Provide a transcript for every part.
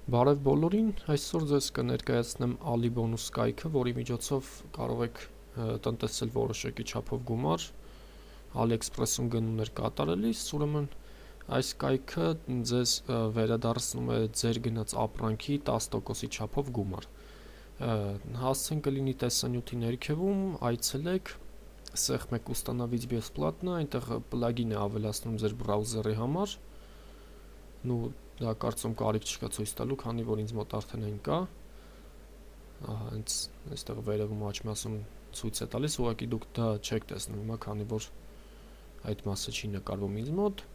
Բարև բոլորին, այսօր ձեզ կներկայացնեմ Alibonus կայքը, որի միջոցով կարող եք տնտեսել որոշակի չափով գումար AliExpress-ում գնումներ կատարելիս, ուրեմն այս կայքը ձեզ վերադարձնում է ձեր գնած ապրանքի 10%-ի չափով գումար։ Հասցեն կլինի տեսանյութի ներքևում, այցելեք, սեղմեք «Установить бесплатно», այնտեղ պլագին է ավելացնում ձեր բրաուզերի համար։ Դա կարծում կարիք չկա ցույց տալու, քանի որ ինձ մոտ արդեն այն կա։ Ահա, հենց այստեղ վերևում աջ մասում ցույց է տալիս, ուղղակի դուք դա չեք տեսնում հիմա, քանի որ այդ մասը չի նկարվում ինձ մոտ։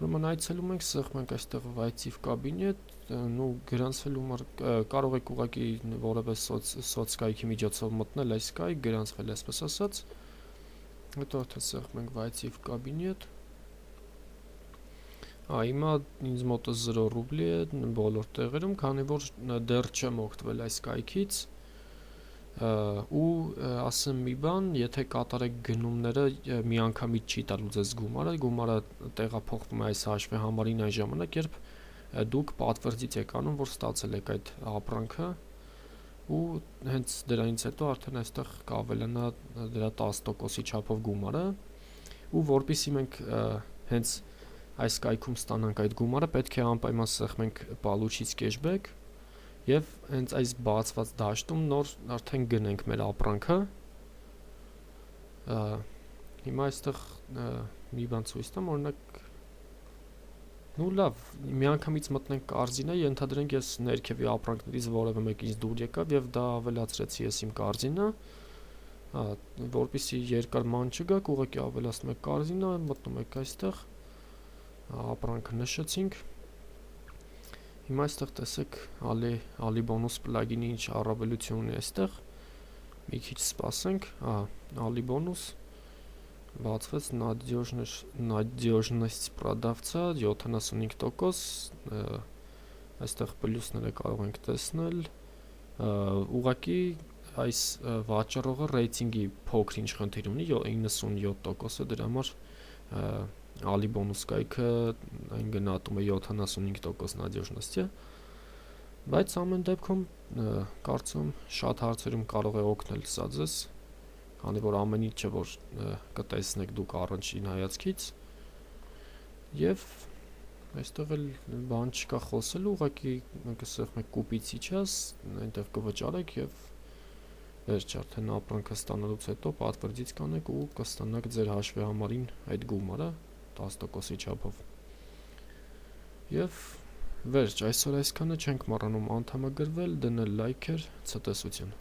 Ուրեմն այցելում ենք, սեղմենք այստեղ «Войти в кабинет», գրանցվելու համար կարող եք ուղղակի որևէ սոցկայքի միջոցով մտնել այս կայք, գրանցվել այսպես ասած։ Հետո արդեն սեղմենք «Войти в кабинет»։ Հիմա ինձ մոտը 0 ռուբլի է բոլոր տեղերում, քանի որ դեռ չեմ օգտվել այս կայքից, ու ասեմ մի բան, եթե կատարեք գնումները միանգամից չի տալու ձեզ գումարը տեղափոխվում է այս հաշվեհամարին այն ժամանակ, երբ դուք պատվերձից եք անում, որ ստացել եք այդ ապրանքը, ու հենց դրանից հետո արդեն այստեղ կավելանա դրա 10%-ի չափով գումարը, ու որպեսզի մենք հենց այս կայքում ստանանք այդ գումարը, պետք է անպայման սեղմենք «Получить cashback» եւ հենց այս բացված դաշտում նոր արդեն գնենք մեր ապրանքը։ Հիմա այստեղ մի բան ցույց տամ, օրինակ, լավ, միանգամից մտնենք կարզինը, ենթադրենք ես ներքևի ապրանքներից որևէ մեկից դուր եկավ եւ դա ավելացրեցի ես իմ կարզինը, որպեսզի երկար ման չգաք, ուղղակի ավելացնում եք կարզինը, մտնում եք այստեղ, ապրանքը նշեցինք։ Հիմա այստեղ տեսեք Alibonus պլագինի ինչ առավելություն ունի այստեղ։ Մի քիչ սպասենք, Alibonus բացվեց, надежность продавца 75%, այստեղ պլյուսները կարող ենք տեսնել, ուղղակի այս վաճառողը ռեյտինգի փոքր ինչ խնդիր ունի, 97% է, դրա համար Alibonus կայքը այն գնահատում է 75% надежности, բայց ամեն դեպքում կարծում շատ հարցերում կարող է օգնել սա ձեզ, քանի որ ամեն ինչ չէ որ կտեսնեք դուք առաջին հայացքից, եւ այստեղ էլ բան չկա խոսելու, ուղղակի կսեղմեք «Купить сейчас», այնտեղ կվճարեք եւ վերջ, արդեն ապրանքը ստանալուց հետո պատվերձից կանեք ու կստանաք ձեր հաշվեհամարին այդ գումարը 10%-ի չափով։ Եվ վերջ, այսօր այսքանը, չենք մոռանում անդամագրվել, դնել լայքեր, ցտեսություն։